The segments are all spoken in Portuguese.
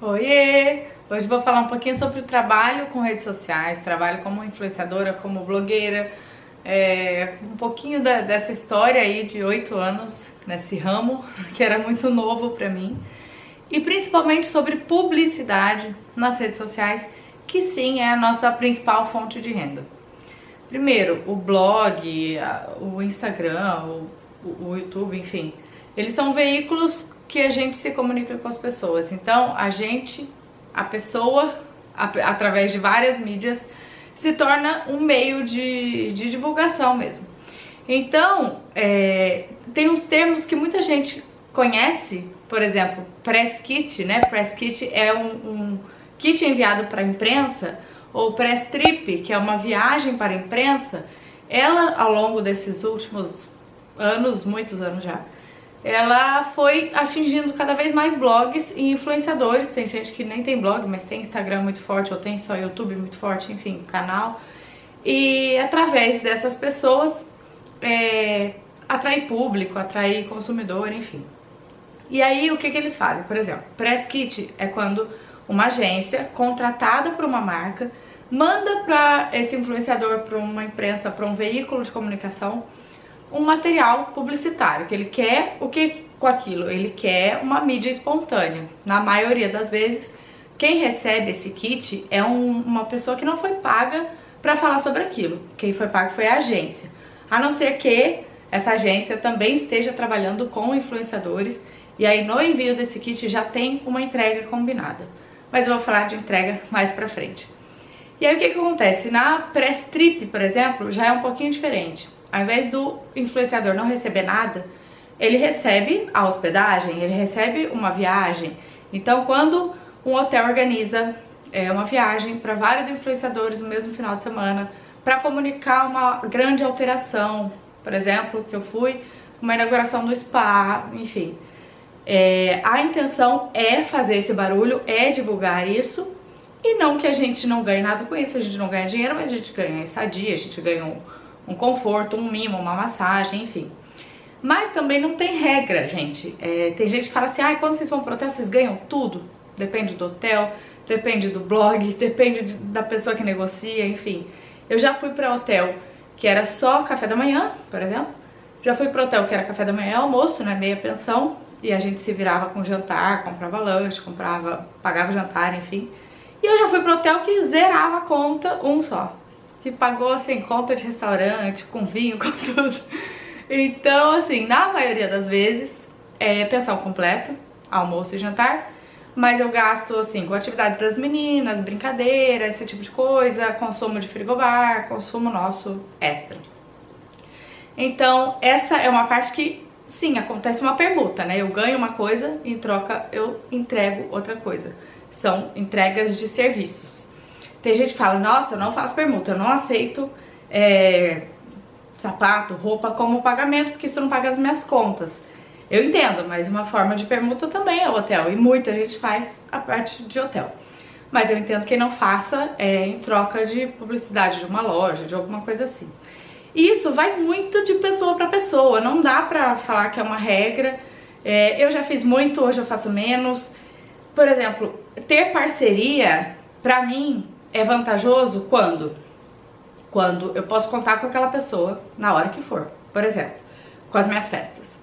Oiê! Hoje vou falar um pouquinho sobre o trabalho com redes sociais, trabalho como influenciadora, como blogueira, um pouquinho dessa história aí de 8 anos nesse ramo, que era muito novo pra mim, e principalmente sobre publicidade nas redes sociais, que sim é a nossa principal fonte de renda. Primeiro, o blog, o Instagram, o YouTube, enfim, eles são veículos que a gente se comunica com as pessoas. Então, a pessoa, através de várias mídias, se torna um meio de divulgação mesmo. Então, tem uns termos que muita gente conhece, por exemplo, press kit, né? Press kit é um kit enviado para a imprensa, ou press trip, que é uma viagem para a imprensa. Ela, ao longo desses últimos anos, muitos anos já, ela foi atingindo cada vez mais blogs e influenciadores. Tem gente que nem tem blog, mas tem Instagram muito forte, ou tem só YouTube muito forte, enfim, canal. E através dessas pessoas, atrair público, atrair consumidor, enfim. E aí, o que eles fazem? Por exemplo, press kit é quando uma agência contratada por uma marca manda para esse influenciador, para uma imprensa, para um veículo de comunicação, um material publicitário, que ele quer o que com aquilo? Ele quer uma mídia espontânea. Na maioria das vezes, quem recebe esse kit é uma pessoa que não foi paga para falar sobre aquilo. Quem foi pago foi a agência. A não ser que essa agência também esteja trabalhando com influenciadores, e aí no envio desse kit já tem uma entrega combinada. Mas eu vou falar de entrega mais pra frente. E aí o que acontece? Na press trip, por exemplo, já é um pouquinho diferente. Ao invés do influenciador não receber nada, ele recebe a hospedagem, ele recebe uma viagem. Então, quando um hotel organiza uma viagem para vários influenciadores no mesmo final de semana, para comunicar uma grande alteração, por exemplo, que eu fui, uma inauguração do spa, enfim. A intenção é fazer esse barulho, é divulgar isso, e não que a gente não ganhe nada com isso, a gente não ganha dinheiro, mas a gente ganha estadia, a gente ganha um conforto, um mimo, uma massagem, enfim. Mas também não tem regra, gente. Tem gente que fala assim, quando vocês vão pro hotel, vocês ganham tudo? Depende do hotel, depende do blog, depende da pessoa que negocia, enfim. Eu já fui para hotel que era só café da manhã, por exemplo. Já fui para hotel que era café da manhã e almoço, né, meia pensão. E a gente se virava com jantar, comprava lanche, pagava jantar, enfim. E eu já fui pro hotel que zerava a conta, um só. Que pagou, assim, conta de restaurante, com vinho, com tudo. Então, assim, na maioria das vezes, é pensão completa, almoço e jantar. Mas eu gasto, assim, com atividade das meninas, brincadeira, esse tipo de coisa, consumo de frigobar, consumo nosso extra. Então, essa é uma parte que, sim, acontece uma permuta, né? Eu ganho uma coisa e em troca eu entrego outra coisa. São entregas de serviços. Tem gente que fala, nossa, eu não faço permuta, eu não aceito sapato, roupa como pagamento, porque isso não paga as minhas contas. Eu entendo, mas uma forma de permuta também é o hotel, e muita gente faz a parte de hotel. Mas eu entendo que não faça em troca de publicidade de uma loja, de alguma coisa assim. Isso vai muito de pessoa para pessoa, não dá pra falar que é uma regra. Eu já fiz muito, hoje eu faço menos. Por exemplo, ter parceria, pra mim, é vantajoso quando eu posso contar com aquela pessoa na hora que for. Por exemplo, com as minhas festas.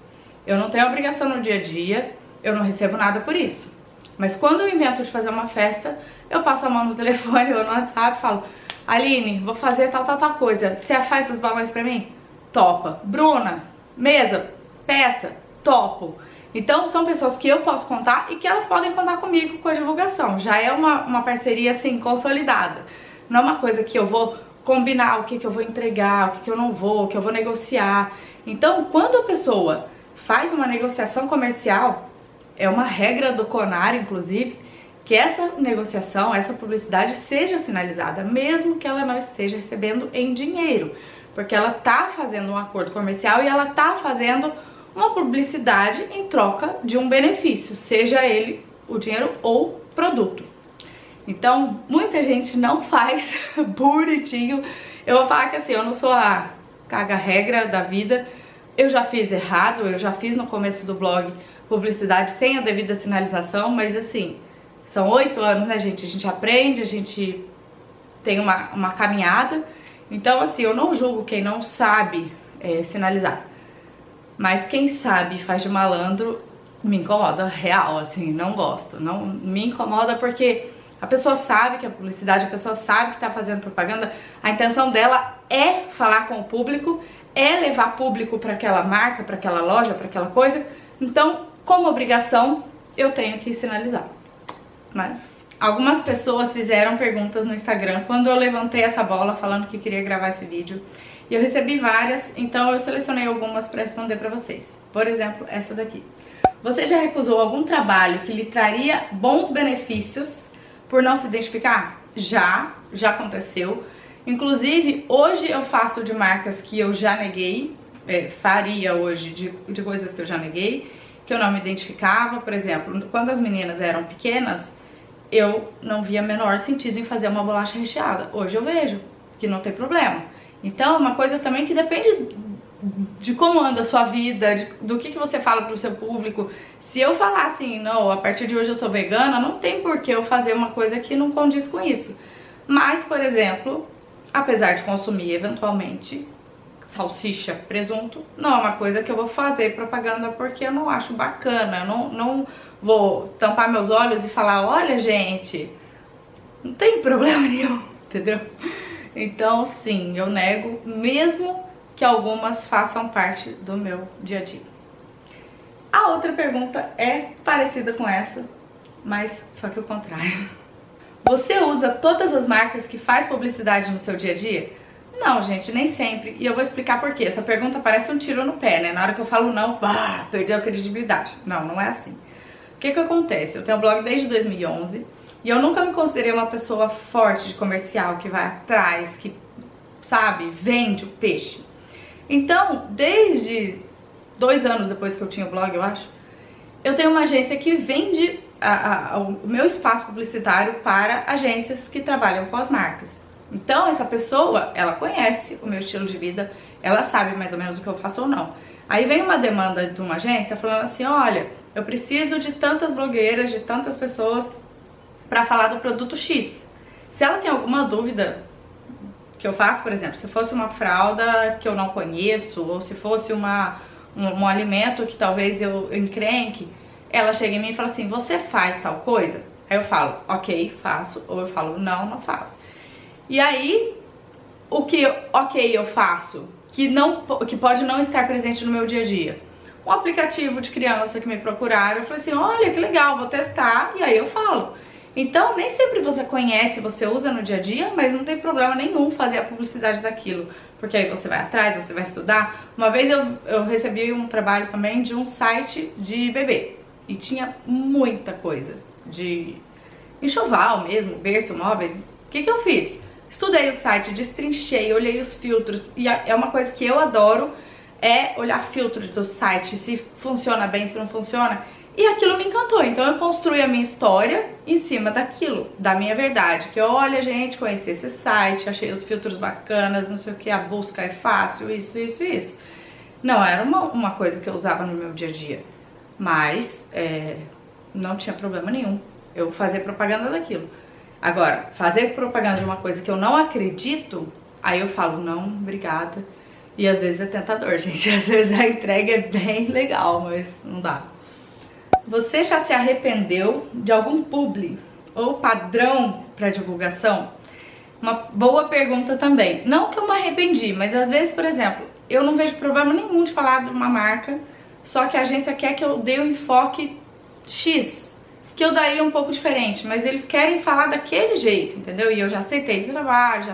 Eu não tenho obrigação no dia a dia, eu não recebo nada por isso. Mas quando eu invento de fazer uma festa, eu passo a mão no telefone ou no WhatsApp e falo, Aline, vou fazer tal coisa, você faz os balões pra mim? Topa. Bruna, mesa, peça, topo. Então são pessoas que eu posso contar e que elas podem contar comigo com a divulgação. Já é uma parceria assim consolidada. Não é uma coisa que eu vou combinar o que eu vou entregar, o que eu não vou, o que eu vou negociar. Então quando a pessoa faz uma negociação comercial, é uma regra do CONAR, inclusive, que essa negociação, essa publicidade seja sinalizada, mesmo que ela não esteja recebendo em dinheiro, porque ela tá fazendo um acordo comercial e ela tá fazendo uma publicidade em troca de um benefício, seja ele o dinheiro ou produto. Então, muita gente não faz bonitinho. Eu vou falar que assim, eu não sou a caga-regra da vida. Eu já fiz errado, eu já fiz no começo do blog publicidade sem a devida sinalização, mas assim, São 8 anos, né, gente? A gente aprende, a gente tem uma caminhada. Então, assim, eu não julgo quem não sabe sinalizar. Mas quem sabe e faz de malandro me incomoda real, assim, não gosto. Não me incomoda porque a pessoa sabe que é publicidade, a pessoa sabe que tá fazendo propaganda. A intenção dela é falar com o público, é levar público para aquela marca, para aquela loja, para aquela coisa. Então, como obrigação, eu tenho que sinalizar. Mas algumas pessoas fizeram perguntas no Instagram quando eu levantei essa bola falando que queria gravar esse vídeo. E eu recebi várias, então eu selecionei algumas para responder para vocês. Por exemplo, essa daqui. Você já recusou algum trabalho que lhe traria bons benefícios por não se identificar? Já aconteceu. Inclusive, hoje eu faço de marcas que eu já neguei, faria hoje de coisas que eu já neguei, que eu não me identificava. Por exemplo, quando as meninas eram pequenas, eu não via menor sentido em fazer uma bolacha recheada. Hoje eu vejo que não tem problema. Então, é uma coisa também que depende de como anda a sua vida, do que você fala pro seu público. Se eu falar assim, não, a partir de hoje eu sou vegana, não tem por que eu fazer uma coisa que não condiz com isso. Mas, por exemplo, apesar de consumir eventualmente salsicha, presunto, não é uma coisa que eu vou fazer propaganda porque eu não acho bacana. Eu não vou tampar meus olhos e falar, olha gente, não tem problema nenhum, entendeu? Então sim, eu nego, mesmo que algumas façam parte do meu dia a dia. A outra pergunta é parecida com essa, mas só que o contrário. Você usa todas as marcas que faz publicidade no seu dia a dia? Não, gente, nem sempre. E eu vou explicar por quê. Essa pergunta parece um tiro no pé, né? Na hora que eu falo não, perdeu a credibilidade. Não, não é assim. O que acontece? Eu tenho um blog desde 2011 e eu nunca me considerei uma pessoa forte de comercial, que vai atrás, que, sabe, vende o peixe. Então, desde 2 anos depois que eu tinha o blog, eu acho, eu tenho uma agência que vende o meu espaço publicitário para agências que trabalham com as marcas. Então, essa pessoa, ela conhece o meu estilo de vida, ela sabe mais ou menos o que eu faço ou não. Aí vem uma demanda de uma agência falando assim, olha, eu preciso de tantas blogueiras, de tantas pessoas para falar do produto X. Se ela tem alguma dúvida que eu faço, por exemplo, se fosse uma fralda que eu não conheço, ou se fosse um alimento que talvez eu encrenque, ela chega em mim e fala assim, você faz tal coisa? Aí eu falo, ok, faço, ou eu falo, não faço. E aí, o que ok eu faço, que pode não estar presente no meu dia a dia? Um aplicativo de criança que me procuraram, eu falei assim, olha que legal, vou testar, e aí eu falo. Então, nem sempre você conhece, você usa no dia a dia, mas não tem problema nenhum fazer a publicidade daquilo, porque aí você vai atrás, você vai estudar. Uma vez eu recebi um trabalho também de um site de bebê, e tinha muita coisa, de enxoval mesmo, berço, móveis. O que eu fiz? Estudei o site, destrinchei, olhei os filtros, e é uma coisa que eu adoro, é olhar filtro do site, se funciona bem, se não funciona, e aquilo me encantou. Então eu construí a minha história em cima daquilo, da minha verdade, que olha gente, conheci esse site, achei os filtros bacanas, não sei o que, a busca é fácil, isso. Não era uma coisa que eu usava no meu dia a dia, mas não tinha problema nenhum eu fazer propaganda daquilo. Agora, fazer propaganda de uma coisa que eu não acredito, aí eu falo, não, obrigada. E às vezes é tentador, gente. Às vezes a entrega é bem legal, mas não dá. Você já se arrependeu de algum publi ou padrão para divulgação? Uma boa pergunta também. Não que eu me arrependi, mas às vezes, por exemplo, eu não vejo problema nenhum de falar de uma marca, só que a agência quer que eu dê um enfoque X, que eu daria um pouco diferente, mas eles querem falar daquele jeito, entendeu? E eu já aceitei o trabalho,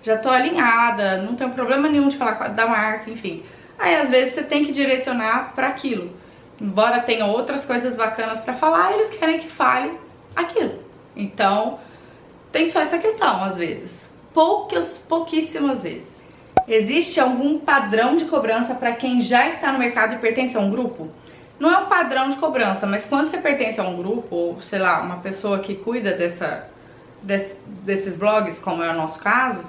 já tô alinhada, não tenho problema nenhum de falar da marca, enfim. Aí às vezes você tem que direcionar para aquilo. Embora tenha outras coisas bacanas para falar, eles querem que fale aquilo. Então, tem só essa questão às vezes. Pouquíssimas vezes. Existe algum padrão de cobrança para quem já está no mercado e pertence a um grupo? Não é um padrão de cobrança, mas quando você pertence a um grupo, ou sei lá, uma pessoa que cuida desses blogs, como é o nosso caso,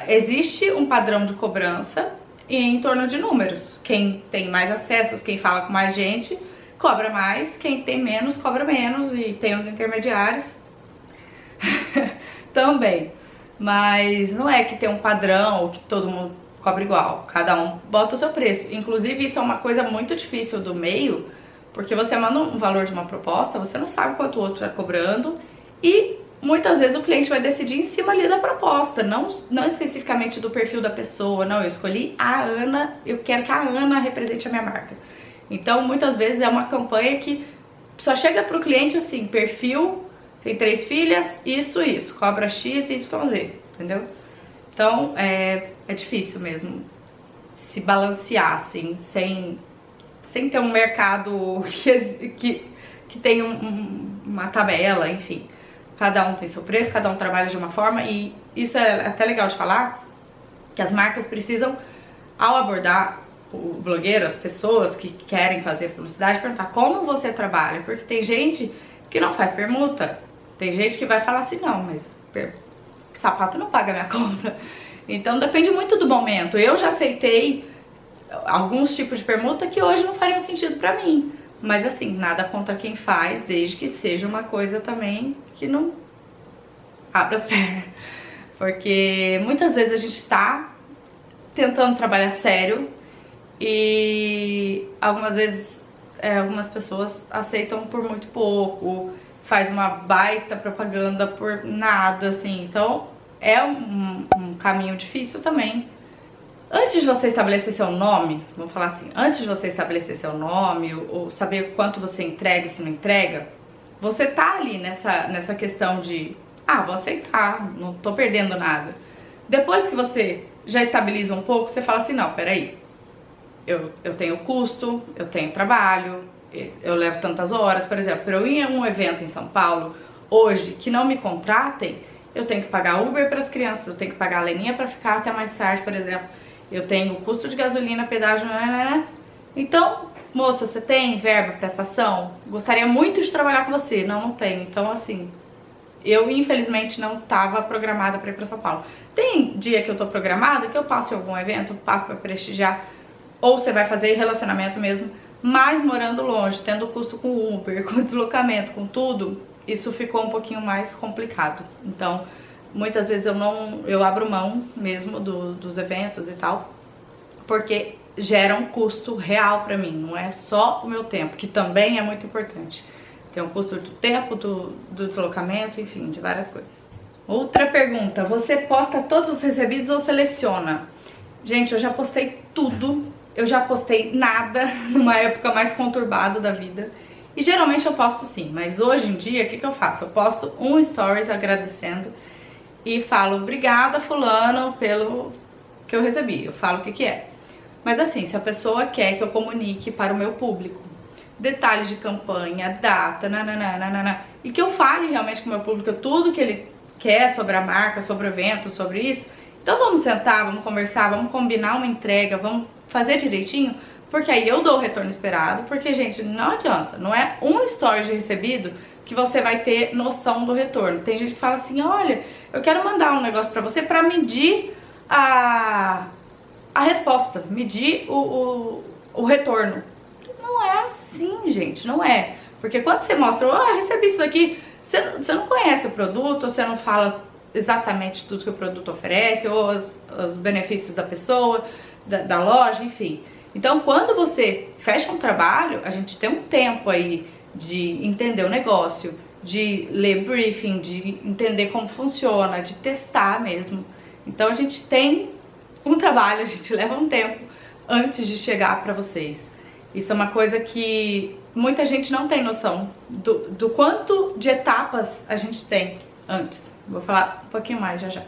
existe um padrão de cobrança em torno de números. Quem tem mais acessos, quem fala com mais gente, cobra mais, quem tem menos cobra menos, e tem os intermediários também. Mas não é que tem um padrão ou que todo mundo cobra igual, cada um bota o seu preço. Inclusive isso é uma coisa muito difícil do meio, porque você manda um valor de uma proposta, você não sabe quanto o outro está cobrando, e muitas vezes o cliente vai decidir em cima ali da proposta, não especificamente do perfil da pessoa. Não, eu escolhi a Ana, eu quero que a Ana represente a minha marca. Então muitas vezes é uma campanha que só chega pro cliente assim, perfil, tem 3 filhas, isso, cobra X, Y, Z, entendeu? Então é difícil mesmo se balancear assim, sem ter um mercado que tem uma tabela, enfim. Cada um tem seu preço, cada um trabalha de uma forma, e isso é até legal de falar, que as marcas precisam, ao abordar o blogueiro, as pessoas que querem fazer publicidade, perguntar como você trabalha, porque tem gente que não faz permuta, tem gente que vai falar assim, não, mas sapato não paga minha conta. Então depende muito do momento. Eu já aceitei alguns tipos de permuta que hoje não fariam sentido pra mim, mas assim, nada contra quem faz, desde que seja uma coisa também que não abra as pernas, porque muitas vezes a gente tá tentando trabalhar sério e algumas vezes algumas pessoas aceitam por muito pouco, faz uma baita propaganda por nada, assim. Então é um caminho difícil também. Antes de você estabelecer seu nome, vamos falar assim, antes de você estabelecer seu nome ou saber quanto você entrega e se não entrega, você tá ali nessa questão de, vou aceitar, não tô perdendo nada. Depois que você já estabiliza um pouco, você fala assim, não, peraí, eu tenho custo, eu tenho trabalho, eu levo tantas horas. Por exemplo, para eu ir a um evento em São Paulo hoje que não me contratem, eu tenho que pagar Uber para as crianças, eu tenho que pagar a Leninha para ficar até mais tarde, por exemplo. Eu tenho custo de gasolina, pedágio, né? Então, moça, você tem verba para essa ação? Gostaria muito de trabalhar com você. Não tenho. Então, assim, eu infelizmente não estava programada para ir para São Paulo. Tem dia que eu tô programada, que eu passo em algum evento, passo para prestigiar, ou você vai fazer relacionamento mesmo, mas morando longe, tendo custo com Uber, com deslocamento, com tudo, isso ficou um pouquinho mais complicado. Então, muitas vezes eu abro mão mesmo dos eventos e tal, porque gera um custo real pra mim, não é só o meu tempo, que também é muito importante. Tem um custo do tempo, do deslocamento, enfim, de várias coisas. Outra pergunta, você posta todos os recebidos ou seleciona? Gente, eu já postei tudo, eu já postei nada numa época mais conturbada da vida. E geralmente eu posto sim, mas hoje em dia, o que eu faço? Eu posto um stories agradecendo e falo, obrigada fulano pelo que eu recebi, eu falo o que é. Mas assim, se a pessoa quer que eu comunique para o meu público detalhes de campanha, data, nananana, e que eu fale realmente com o meu público tudo que ele quer sobre a marca, sobre o evento, sobre isso, então vamos sentar, vamos conversar, vamos combinar uma entrega, vamos fazer direitinho, porque aí eu dou o retorno esperado, porque, gente, não adianta, não é um story de recebido que você vai ter noção do retorno. Tem gente que fala assim, olha, eu quero mandar um negócio pra você pra medir a resposta, medir o retorno. Não é assim, gente, não é. Porque quando você mostra, recebi isso aqui, você não conhece o produto, você não fala exatamente tudo que o produto oferece, ou os benefícios da pessoa, da loja, enfim. Então, quando você fecha um trabalho, a gente tem um tempo aí de entender o negócio, de ler briefing, de entender como funciona, de testar mesmo. Então, a gente tem um trabalho, a gente leva um tempo antes de chegar para vocês. Isso é uma coisa que muita gente não tem noção do quanto de etapas a gente tem antes. Vou falar um pouquinho mais já já.